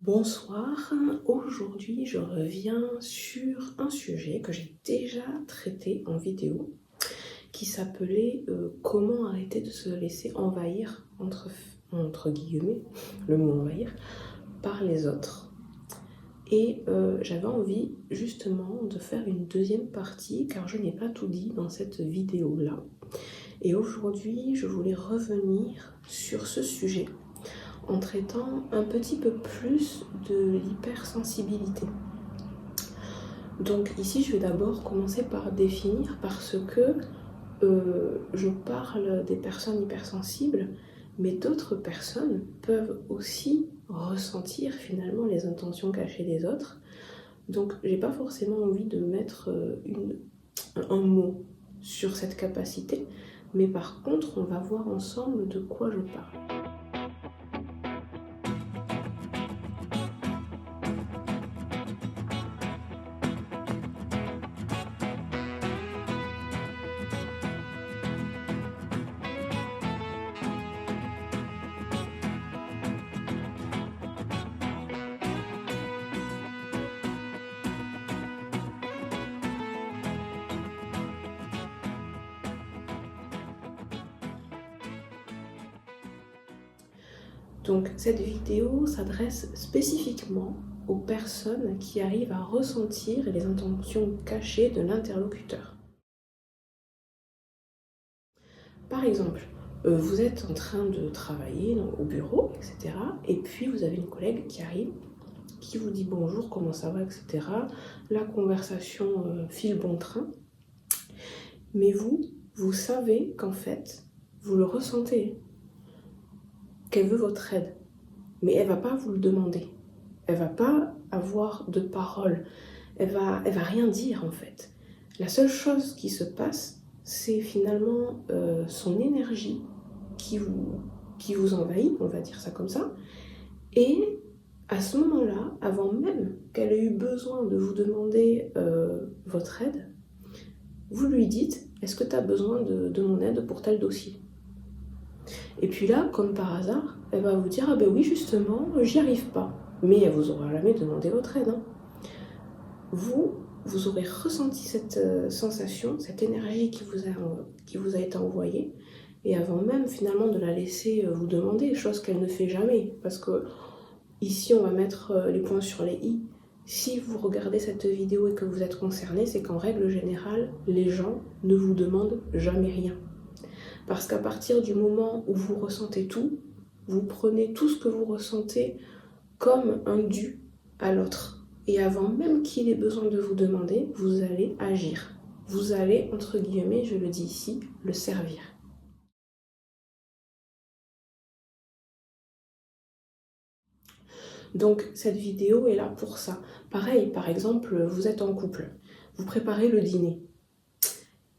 Bonsoir, aujourd'hui je reviens sur un sujet que j'ai déjà traité en vidéo qui s'appelait comment arrêter de se laisser envahir, entre guillemets, le mot envahir, par les autres. Et j'avais envie justement de faire une deuxième partie car je n'ai pas tout dit dans cette vidéo-là. Et aujourd'hui je voulais revenir sur ce sujet en traitant un petit peu plus de l'hypersensibilité. Donc ici, je vais d'abord commencer par définir parce que je parle des personnes hypersensibles, mais d'autres personnes peuvent aussi ressentir finalement les intentions cachées des autres. Donc j'ai pas forcément envie de mettre un mot sur cette capacité, mais par contre, on va voir ensemble de quoi je parle. Donc cette vidéo s'adresse spécifiquement aux personnes qui arrivent à ressentir les intentions cachées de l'interlocuteur. Par exemple, vous êtes en train de travailler au bureau, etc. Et puis vous avez une collègue qui arrive, qui vous dit bonjour, comment ça va, etc. La conversation file bon train. Mais vous savez qu'en fait, vous le ressentez, qu'elle veut votre aide. Mais elle va pas vous le demander. Elle va pas avoir de parole. Elle va rien dire en fait. La seule chose qui se passe, c'est finalement son énergie qui vous envahit, on va dire ça comme ça. Et à ce moment-là, avant même qu'elle ait eu besoin de vous demander votre aide, vous lui dites « Est-ce que tu as besoin de mon aide pour tel dossier ?» Et puis là, comme par hasard, elle va vous dire « Ah ben oui, justement, j'y arrive pas. » Mais elle vous aura jamais demandé votre aide. Hein. Vous aurez ressenti cette sensation, cette énergie qui vous a été envoyée, et avant même finalement de la laisser vous demander, chose qu'elle ne fait jamais, parce que ici on va mettre les points sur les i. Si vous regardez cette vidéo et que vous êtes concerné, c'est qu'en règle générale, les gens ne vous demandent jamais rien. Parce qu'à partir du moment où vous ressentez tout, vous prenez tout ce que vous ressentez comme un dû à l'autre. Et avant même qu'il ait besoin de vous demander, vous allez agir. Vous allez, entre guillemets, je le dis ici, le servir. Donc cette vidéo est là pour ça. Pareil, par exemple, vous êtes en couple, vous préparez le dîner.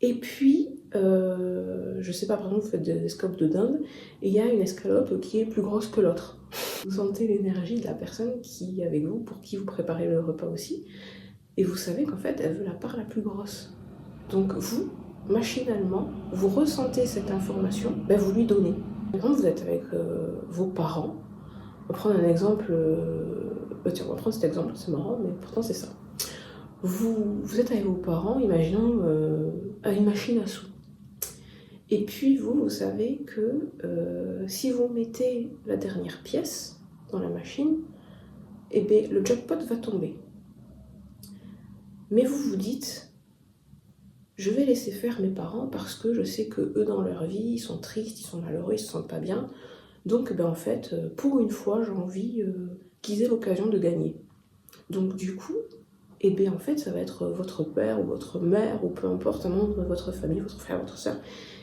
Et puis, je sais pas, par exemple, vous faites des escalopes de dinde, et il y a une escalope qui est plus grosse que l'autre. Vous sentez l'énergie de la personne qui est avec vous, pour qui vous préparez le repas aussi, et vous savez qu'en fait, elle veut la part la plus grosse. Donc vous, machinalement, vous ressentez cette information, ben vous lui donnez. Par exemple, vous êtes avec vos parents, on va prendre un exemple, tiens, on va prendre cet exemple, c'est marrant, mais pourtant c'est ça. Vous êtes avec vos parents, imaginons à une machine à sous. Et puis vous savez que si vous mettez la dernière pièce dans la machine, eh bien, le jackpot va tomber. Mais vous vous dites, je vais laisser faire mes parents parce que je sais que eux dans leur vie, ils sont tristes, ils sont malheureux, ils se sentent pas bien. Donc en fait, pour une fois, j'ai envie qu'ils aient l'occasion de gagner. Donc du coup, et bien en fait ça va être votre père ou votre mère ou peu importe un membre de votre famille, votre frère, votre soeur,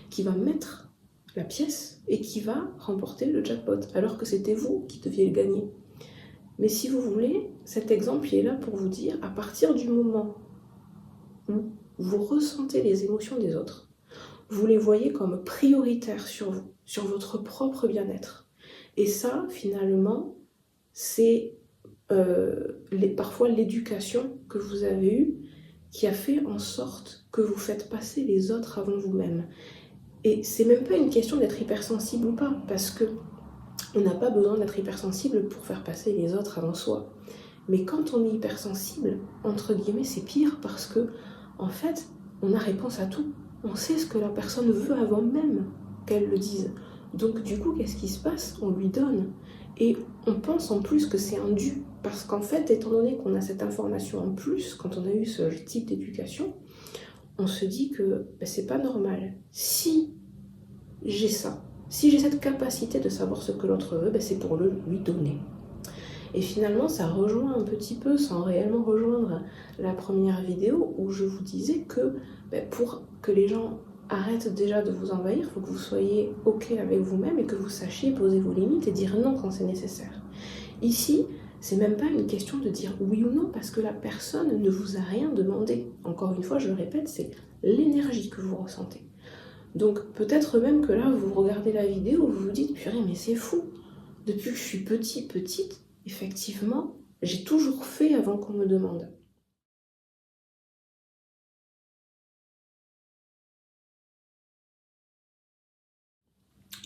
qui va mettre la pièce et qui va remporter le jackpot, alors que c'était vous qui deviez le gagner. Mais si vous voulez, cet exemple il est là pour vous dire, à partir du moment où vous ressentez les émotions des autres, vous les voyez comme prioritaires sur vous, sur votre propre bien-être. Et ça, finalement, c'est parfois l'éducation que vous avez eue qui a fait en sorte que vous faites passer les autres avant vous-même. Et c'est même pas une question d'être hypersensible ou pas, parce que On n'a pas besoin d'être hypersensible pour faire passer les autres avant soi. Mais quand on est hypersensible, entre guillemets, c'est pire parce que, en fait, on a réponse à tout. On sait ce que la personne veut avant même qu'elle le dise. Donc du coup, qu'est-ce qui se passe? On lui donne. Et on pense en plus que c'est un dû. Parce qu'en fait, étant donné qu'on a cette information en plus, quand on a eu ce type d'éducation, on se dit que c'est pas normal. Si j'ai ça, si j'ai cette capacité de savoir ce que l'autre veut, c'est pour le lui donner. Et finalement, ça rejoint un petit peu, sans réellement rejoindre la première vidéo, où je vous disais que pour que les gens arrêtent déjà de vous envahir, il faut que vous soyez OK avec vous-même et que vous sachiez poser vos limites et dire non quand c'est nécessaire. Ici, c'est même pas une question de dire oui ou non, parce que la personne ne vous a rien demandé. Encore une fois, je le répète, c'est l'énergie que vous ressentez. Donc peut-être même que là, vous regardez la vidéo, vous vous dites, purée, mais c'est fou. Depuis que je suis petite, effectivement, j'ai toujours fait avant qu'on me demande.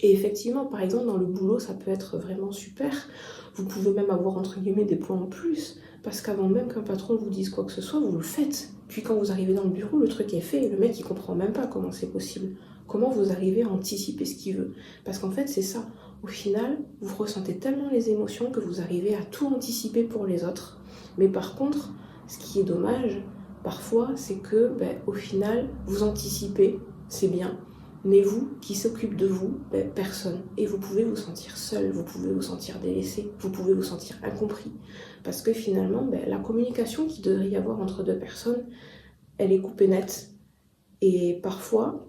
Et effectivement, par exemple, dans le boulot, ça peut être vraiment super. Vous pouvez même avoir, entre guillemets, des points en plus. Parce qu'avant même qu'un patron vous dise quoi que ce soit, vous le faites. Puis quand vous arrivez dans le bureau, le truc est fait et le mec, il comprend même pas comment c'est possible. Comment vous arrivez à anticiper ce qu'il veut. Parce qu'en fait, c'est ça. Au final, vous ressentez tellement les émotions que vous arrivez à tout anticiper pour les autres. Mais par contre, ce qui est dommage, parfois, c'est que, au final, vous anticipez, c'est bien. Mais vous, qui s'occupe de vous, personne. Et vous pouvez vous sentir seul, vous pouvez vous sentir délaissé, vous pouvez vous sentir incompris. Parce que finalement, la communication qu'il devrait y avoir entre deux personnes, elle est coupée nette. Et parfois,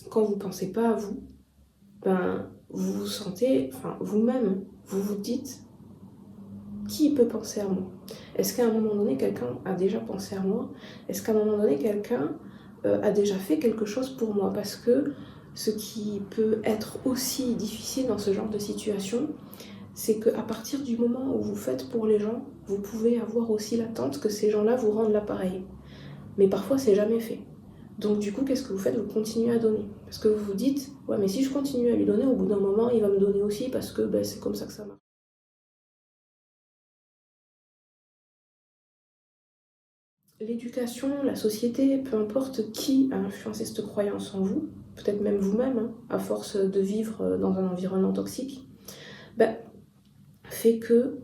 quand vous ne pensez pas à vous, vous vous sentez, vous-même, vous vous dites, qui peut penser à moi? Est-ce qu'à un moment donné, quelqu'un a déjà pensé à moi? Est-ce qu'à un moment donné, quelqu'un a déjà fait quelque chose pour moi? Parce que ce qui peut être aussi difficile dans ce genre de situation, c'est qu'à partir du moment où vous faites pour les gens, vous pouvez avoir aussi l'attente que ces gens-là vous rendent l'appareil. Mais parfois, c'est jamais fait. Donc du coup, qu'est-ce que vous faites? Vous continuez à donner. Parce que vous vous dites, ouais, mais si je continue à lui donner, au bout d'un moment, il va me donner aussi parce que c'est comme ça que ça marche. L'éducation, la société, peu importe qui a influencé cette croyance en vous, peut-être même vous-même, à force de vivre dans un environnement toxique, fait que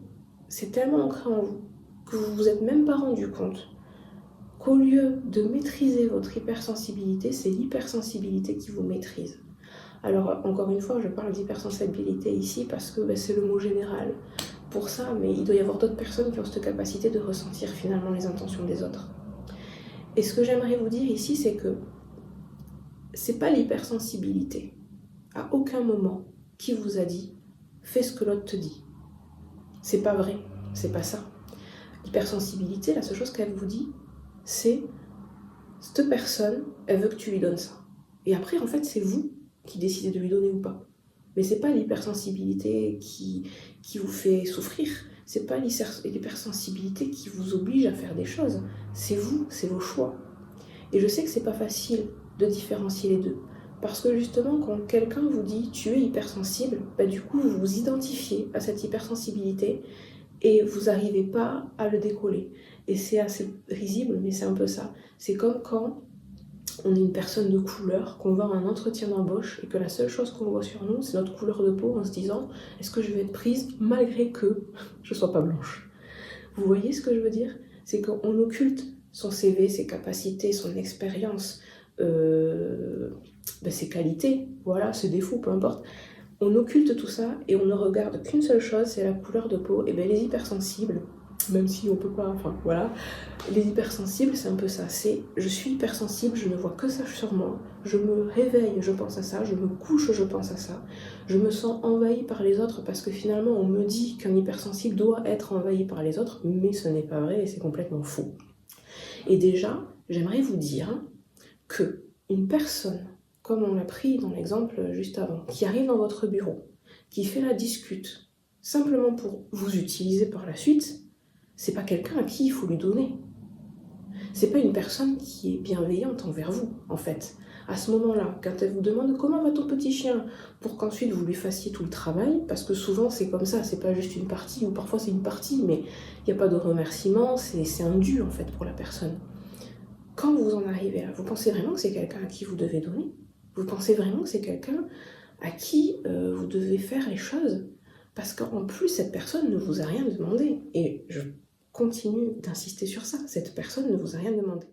c'est tellement ancré en vous que vous vous êtes même pas rendu compte qu'au lieu de maîtriser votre hypersensibilité, c'est l'hypersensibilité qui vous maîtrise. Alors encore une fois, je parle d'hypersensibilité ici parce que c'est le mot général pour ça, mais il doit y avoir d'autres personnes qui ont cette capacité de ressentir finalement les intentions des autres. Et ce que j'aimerais vous dire ici, c'est que c'est pas l'hypersensibilité, à aucun moment, qui vous a dit « fais ce que l'autre te dit ». C'est pas vrai, c'est pas ça. L'hypersensibilité, la seule chose qu'elle vous dit, c'est « cette personne, elle veut que tu lui donnes ça ». Et après, en fait, c'est vous qui décidez de lui donner ou pas. Mais c'est pas l'hypersensibilité qui vous fait souffrir, c'est pas l'hypersensibilité qui vous oblige à faire des choses, c'est vous, c'est vos choix. Et je sais que c'est pas facile de différencier les deux, parce que justement quand quelqu'un vous dit tu es hypersensible, du coup vous vous identifiez à cette hypersensibilité et vous n'arrivez pas à le décoller. Et c'est assez risible, mais c'est un peu ça. C'est comme quand on est une personne de couleur, qu'on va à un entretien d'embauche et que la seule chose qu'on voit sur nous, c'est notre couleur de peau en se disant « est-ce que je vais être prise malgré que je sois pas blanche ?» Vous voyez ce que je veux dire? C'est qu'on occulte son CV, ses capacités, son expérience, ses qualités, voilà, ses défauts, peu importe. On occulte tout ça et on ne regarde qu'une seule chose, c'est la couleur de peau. Et les hypersensibles, même si on peut pas, voilà, les hypersensibles, c'est un peu ça. C'est je suis hypersensible, je ne vois que ça sur moi. Je me réveille, je pense à ça. Je me couche, je pense à ça. Je me sens envahie par les autres parce que finalement, on me dit qu'un hypersensible doit être envahi par les autres, mais ce n'est pas vrai et c'est complètement faux. Et déjà, j'aimerais vous dire que une personne, comme on l'a pris dans l'exemple juste avant, qui arrive dans votre bureau, qui fait la discute, simplement pour vous utiliser par la suite, c'est pas quelqu'un à qui il faut lui donner. C'est pas une personne qui est bienveillante envers vous, en fait. À ce moment-là, quand elle vous demande comment va ton petit chien, pour qu'ensuite vous lui fassiez tout le travail, parce que souvent c'est comme ça, c'est pas juste une partie, ou parfois c'est une partie, mais il n'y a pas de remerciement, c'est un dû en fait pour la personne. Quand vous en arrivez là, vous pensez vraiment que c'est quelqu'un à qui vous devez donner? Vous pensez vraiment que c'est quelqu'un à qui vous devez faire les choses? Parce qu'en plus, cette personne ne vous a rien demandé. Et je continue d'insister sur ça, cette personne ne vous a rien demandé.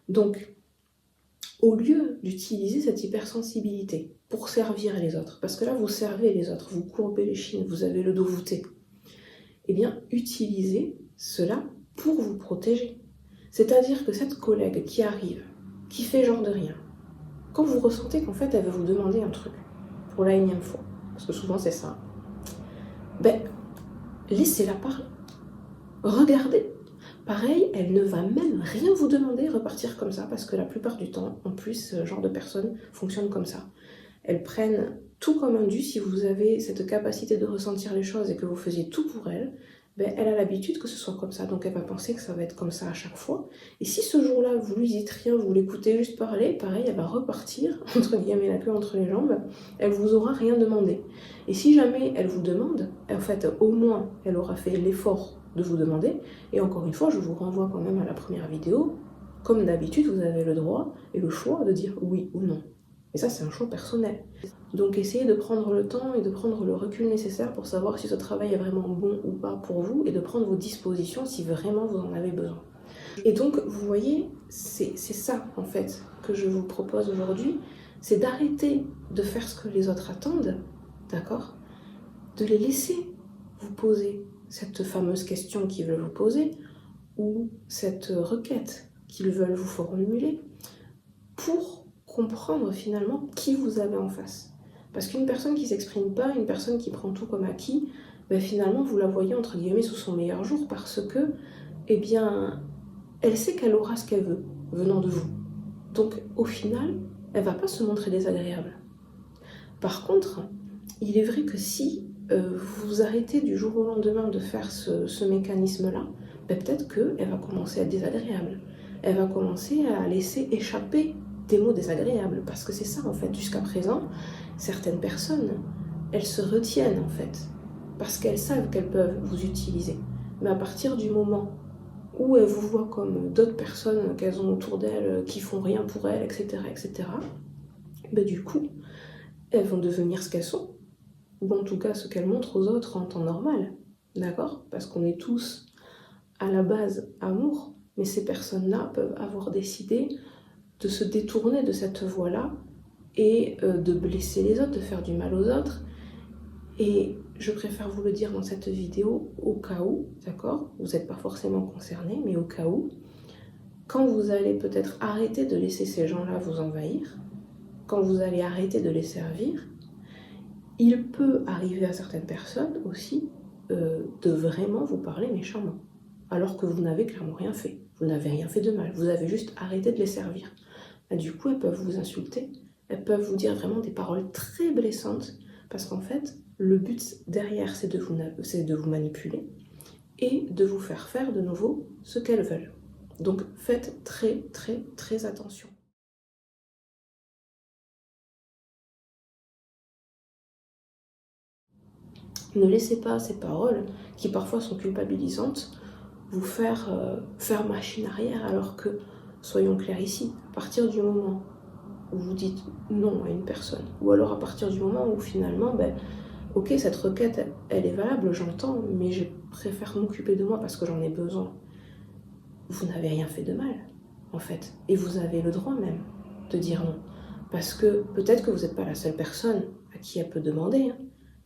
Donc, au lieu d'utiliser cette hypersensibilité pour servir les autres, parce que là, vous servez les autres, vous courbez les chines, vous avez le dos voûté, eh bien, utilisez cela pour vous protéger. C'est-à-dire que cette collègue qui arrive, qui fait genre de rien, quand vous ressentez qu'en fait, elle veut vous demander un truc, pour la énième fois, parce que souvent c'est ça, ben, laissez-la parler. Regardez. Pareil, elle ne va même rien vous demander, repartir comme ça, parce que la plupart du temps, en plus, ce genre de personnes fonctionnent comme ça. Elles prennent tout comme un dû. Si vous avez cette capacité de ressentir les choses et que vous faisiez tout pour elle, ben, elle a l'habitude que ce soit comme ça, donc elle va penser que ça va être comme ça à chaque fois. Et si ce jour-là, vous lui dites rien, vous l'écoutez juste parler, pareil, elle va repartir, entre guillemets, la queue entre les jambes, elle vous aura rien demandé. Et si jamais elle vous demande, en fait, au moins, elle aura fait l'effort de vous demander. Et encore une fois, je vous renvoie quand même à la première vidéo. Comme d'habitude, vous avez le droit et le choix de dire oui ou non. Et ça, c'est un choix personnel. Donc essayez de prendre le temps et de prendre le recul nécessaire pour savoir si ce travail est vraiment bon ou pas pour vous et de prendre vos dispositions si vraiment vous en avez besoin. Et donc, vous voyez, c'est ça, en fait, que je vous propose aujourd'hui, c'est d'arrêter de faire ce que les autres attendent, d'accord? De les laisser vous poser cette fameuse question qu'ils veulent vous poser ou cette requête qu'ils veulent vous formuler pour comprendre finalement qui vous avez en face. Parce qu'une personne qui ne s'exprime pas, une personne qui prend tout comme acquis, ben finalement vous la voyez entre guillemets sous son meilleur jour parce que, eh bien, elle sait qu'elle aura ce qu'elle veut venant de vous. Donc au final, elle va pas se montrer désagréable. Par contre, il est vrai que si vous arrêtez du jour au lendemain de faire ce mécanisme-là, ben peut-être qu'elle va commencer à être désagréable. Elle va commencer à laisser échapper des mots désagréables, parce que c'est ça en fait. Jusqu'à présent, certaines personnes, elles se retiennent en fait, parce qu'elles savent qu'elles peuvent vous utiliser. Mais à partir du moment où elles vous voient comme d'autres personnes qu'elles ont autour d'elles, qui font rien pour elles, etc., etc., ben du coup, elles vont devenir ce qu'elles sont, ou en tout cas ce qu'elles montrent aux autres en temps normal, d'accord? Parce qu'on est tous à la base amour, mais ces personnes-là peuvent avoir décidé de se détourner de cette voie-là et de blesser les autres, de faire du mal aux autres. Et je préfère vous le dire dans cette vidéo au cas où, d'accord? Vous n'êtes pas forcément concerné, mais au cas où, quand vous allez peut-être arrêter de laisser ces gens-là vous envahir, quand vous allez arrêter de les servir, il peut arriver à certaines personnes aussi de vraiment vous parler méchamment, alors que vous n'avez clairement rien fait. Vous n'avez rien fait de mal, vous avez juste arrêté de les servir. Et du coup, elles peuvent vous insulter, elles peuvent vous dire vraiment des paroles très blessantes, parce qu'en fait, le but derrière, c'est de vous manipuler et de vous faire faire de nouveau ce qu'elles veulent. Donc faites très très très attention. Ne laissez pas ces paroles, qui parfois sont culpabilisantes, vous faire machine arrière, alors que, soyons clairs ici, à partir du moment où vous dites non à une personne, ou alors à partir du moment où finalement, ben, ok, cette requête, elle est valable, j'entends, mais je préfère m'occuper de moi parce que j'en ai besoin. Vous n'avez rien fait de mal, en fait, et vous avez le droit même de dire non. Parce que peut-être que vous n'êtes pas la seule personne à qui elle peut demander, hein,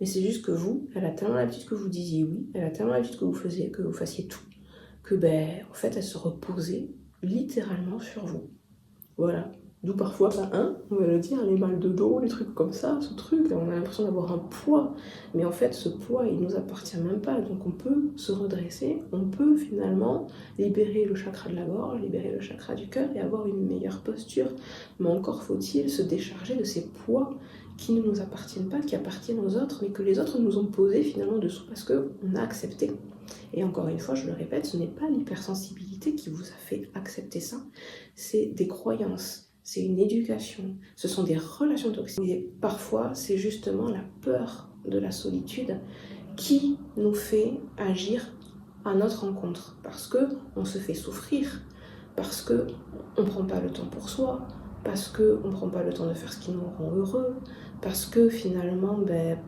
mais c'est juste que vous, elle a tellement l'habitude que vous disiez oui, elle a tellement l'habitude que vous fassiez tout, que ben, en fait, elle se reposait littéralement sur vous. Voilà. D'où parfois, on va le dire, les mal de dos, les trucs comme ça, ce truc, on a l'impression d'avoir un poids. Mais en fait, ce poids, il nous appartient même pas. Donc on peut se redresser, on peut finalement libérer le chakra de la gorge, libérer le chakra du cœur et avoir une meilleure posture. Mais encore faut-il se décharger de ces poids qui ne nous appartiennent pas, qui appartiennent aux autres, mais que les autres nous ont posées finalement dessous parce qu'on a accepté. Et encore une fois, je le répète, ce n'est pas l'hypersensibilité qui vous a fait accepter ça, c'est des croyances, c'est une éducation, ce sont des relations toxiques. Et parfois, c'est justement la peur de la solitude qui nous fait agir à notre encontre, parce qu'on se fait souffrir, parce qu'on ne prend pas le temps pour soi, parce qu'on ne prend pas le temps de faire ce qui nous rend heureux, parce que finalement,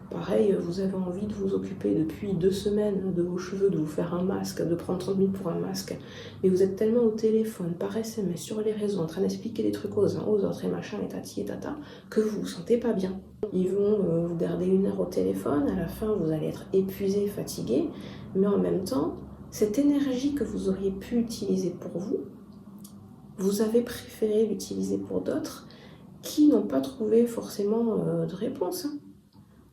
pareil, vous avez envie de vous occuper depuis 2 semaines de vos cheveux, de vous faire un masque, de prendre 30 000 pour un masque, mais vous êtes tellement au téléphone, par SMS, sur les réseaux, en train d'expliquer des trucs aux uns, aux autres, et machin, et tati et tata, que vous vous sentez pas bien. Ils vont vous garder 1 heure au téléphone, à la fin vous allez être épuisé, fatigué, mais en même temps, cette énergie que vous auriez pu utiliser pour vous, vous avez préféré l'utiliser pour d'autres qui n'ont pas trouvé forcément de réponse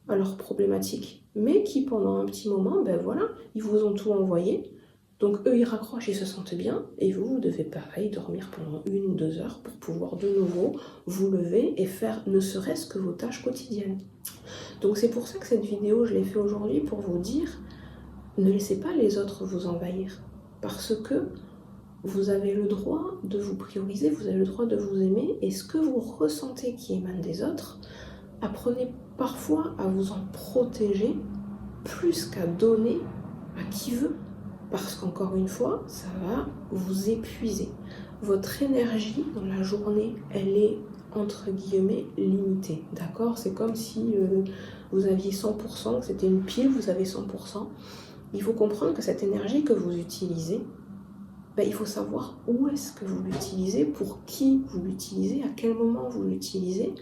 à leurs problématiques, mais qui pendant un petit moment, voilà, ils vous ont tout envoyé. Donc eux, ils raccrochent, ils se sentent bien, et vous devez pareil dormir pendant 1 ou 2 heures pour pouvoir de nouveau vous lever et faire ne serait-ce que vos tâches quotidiennes. Donc c'est pour ça que cette vidéo, je l'ai fait aujourd'hui pour vous dire, ne laissez pas les autres vous envahir, parce que vous avez le droit de vous prioriser, vous avez le droit de vous aimer, et ce que vous ressentez qui émane des autres, apprenez parfois à vous en protéger plus qu'à donner à qui veut. Parce qu'encore une fois, ça va vous épuiser. Votre énergie dans la journée, elle est entre guillemets limitée. D'accord? C'est comme si vous aviez 100%, que c'était une pile, vous avez 100%. Il faut comprendre que cette énergie que vous utilisez, il faut savoir où est-ce que vous l'utilisez, pour qui vous l'utilisez, à quel moment vous l'utilisez.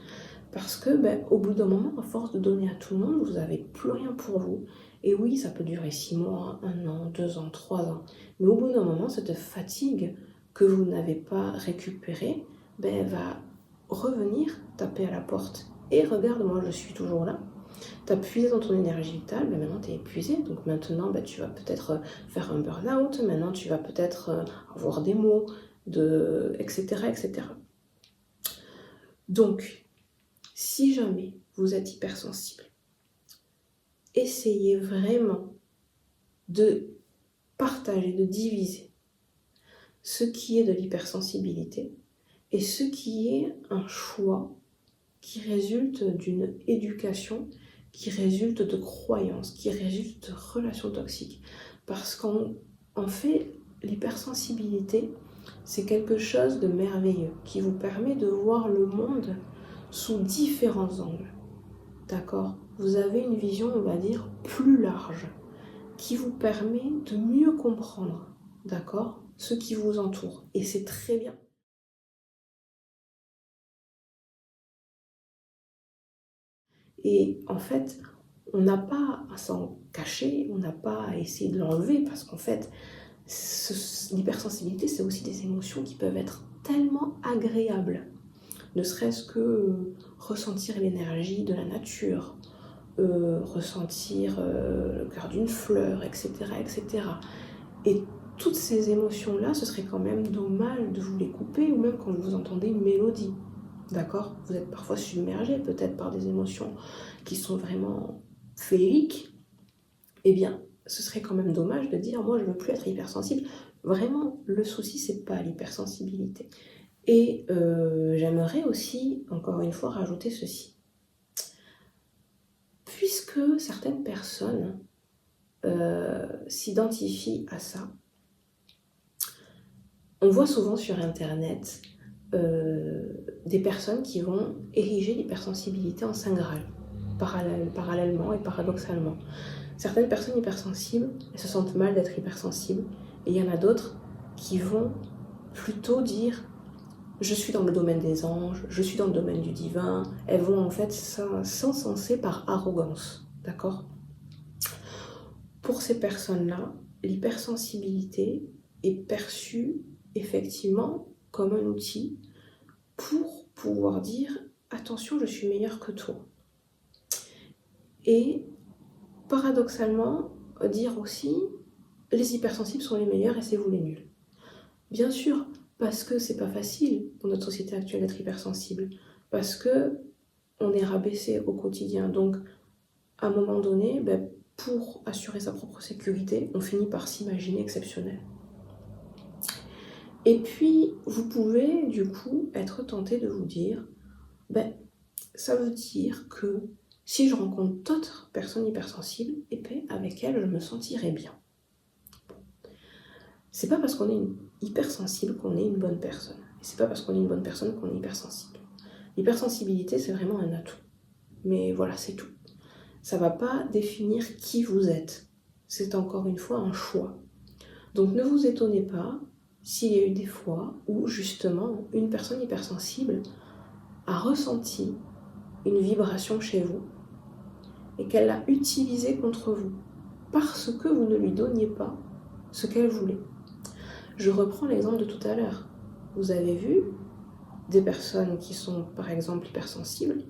Parce que au bout d'un moment, à force de donner à tout le monde, vous n'avez plus rien pour vous. Et oui, ça peut durer 6 mois, 1 an, 2 ans, 3 ans. Mais au bout d'un moment, cette fatigue que vous n'avez pas récupérée, va revenir taper à la porte. Et regarde, moi je suis toujours là. Tu as puisé dans ton énergie vitale, maintenant tu es épuisé. Donc maintenant, tu vas peut-être faire un burn-out. Maintenant, tu vas peut-être avoir des maux, etc., etc. Donc, si jamais vous êtes hypersensible, essayez vraiment de partager, de diviser ce qui est de l'hypersensibilité et ce qui est un choix qui résulte d'une éducation, qui résulte de croyances, qui résulte de relations toxiques. Parce qu'en fait, l'hypersensibilité, c'est quelque chose de merveilleux qui vous permet de voir le monde sous différents angles. D'accord? Vous avez une vision, on va dire, plus large, qui vous permet de mieux comprendre, d'accord, ce qui vous entoure. Et c'est très bien. Et en fait, on n'a pas à s'en cacher, on n'a pas à essayer de l'enlever, parce qu'en fait, l'hypersensibilité, c'est aussi des émotions qui peuvent être tellement agréables. Ne serait-ce que ressentir l'énergie de la nature, ressentir le cœur d'une fleur, etc., etc. Et toutes ces émotions-là, ce serait quand même dommage de vous les couper, ou même quand vous entendez une mélodie. D'accord? Vous êtes parfois submergé peut-être par des émotions qui sont vraiment féeriques. Eh bien, ce serait quand même dommage de dire « moi, je ne veux plus être hypersensible ». Vraiment, le souci, c'est pas l'hypersensibilité. Et j'aimerais aussi, encore une fois, rajouter ceci. Puisque certaines personnes s'identifient à ça, on voit souvent sur Internet des personnes qui vont ériger l'hypersensibilité en saint graal, parallèlement et paradoxalement. Certaines personnes hypersensibles, elles se sentent mal d'être hypersensibles, et il y en a d'autres qui vont plutôt dire « je suis dans le domaine des anges, je suis dans le domaine du divin ». Elles vont en fait s'encenser par arrogance, d'accord? Pour ces personnes-là, l'hypersensibilité est perçue effectivement comme un outil pour pouvoir dire « attention, je suis meilleur que toi ». Et paradoxalement, dire aussi « les hypersensibles sont les meilleurs et c'est vous les nuls ». Bien sûr, parce que c'est pas facile dans notre société actuelle d'être hypersensible, parce que on est rabaissé au quotidien. Donc, à un moment donné, pour assurer sa propre sécurité, on finit par s'imaginer exceptionnel. Et puis, vous pouvez du coup être tenté de vous dire, ça veut dire que si je rencontre d'autres personnes hypersensibles, avec elles, je me sentirai bien. C'est pas parce qu'on est hypersensible qu'on est une bonne personne. Et c'est pas parce qu'on est une bonne personne qu'on est hypersensible. L'hypersensibilité, c'est vraiment un atout. Mais voilà, c'est tout. Ça va pas définir qui vous êtes. C'est encore une fois un choix. Donc ne vous étonnez pas s'il y a eu des fois où justement une personne hypersensible a ressenti une vibration chez vous et qu'elle l'a utilisée contre vous parce que vous ne lui donniez pas ce qu'elle voulait. Je reprends l'exemple de tout à l'heure. Vous avez vu des personnes qui sont par exemple hypersensibles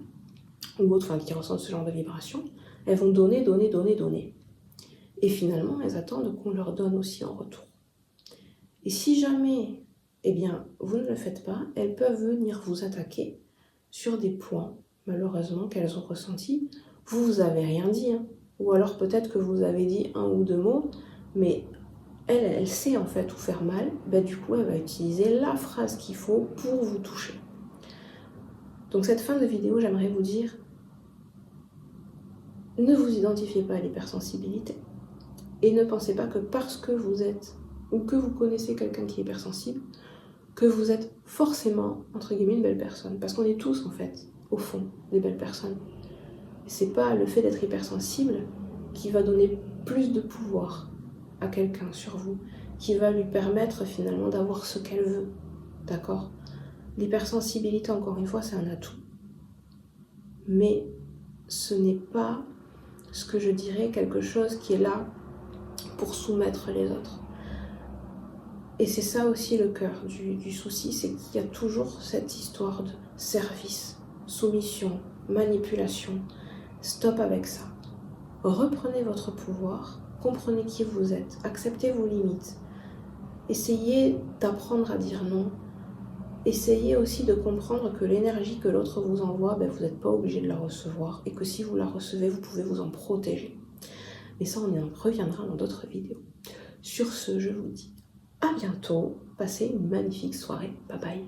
ou autres, qui ressentent ce genre de vibration, elles vont donner. Et finalement, elles attendent qu'on leur donne aussi en retour. Et si jamais, vous ne le faites pas, elles peuvent venir vous attaquer sur des points, malheureusement, qu'elles ont ressentis. Vous avez rien dit, ou alors peut-être que vous avez dit un ou deux mots, mais elle sait en fait où faire mal, du coup elle va utiliser la phrase qu'il faut pour vous toucher. Donc cette fin de vidéo, j'aimerais vous dire, ne vous identifiez pas à l'hypersensibilité et ne pensez pas que parce que vous êtes ou que vous connaissez quelqu'un qui est hypersensible, que vous êtes forcément, entre guillemets, une belle personne. Parce qu'on est tous, en fait, au fond, des belles personnes. Et c'est pas le fait d'être hypersensible qui va donner plus de pouvoir à quelqu'un sur vous, qui va lui permettre finalement d'avoir ce qu'elle veut. D'accord ? L'hypersensibilité, encore une fois, c'est un atout. Mais ce n'est pas, ce que je dirais, quelque chose qui est là pour soumettre les autres. Et c'est ça aussi le cœur du souci, c'est qu'il y a toujours cette histoire de service, soumission, manipulation. Stop avec ça. Reprenez votre pouvoir, comprenez qui vous êtes, acceptez vos limites. Essayez d'apprendre à dire non. Essayez aussi de comprendre que l'énergie que l'autre vous envoie, vous n'êtes pas obligé de la recevoir et que si vous la recevez, vous pouvez vous en protéger. Mais ça, on y reviendra dans d'autres vidéos. Sur ce, je vous dis à bientôt. Passez une magnifique soirée. Bye bye.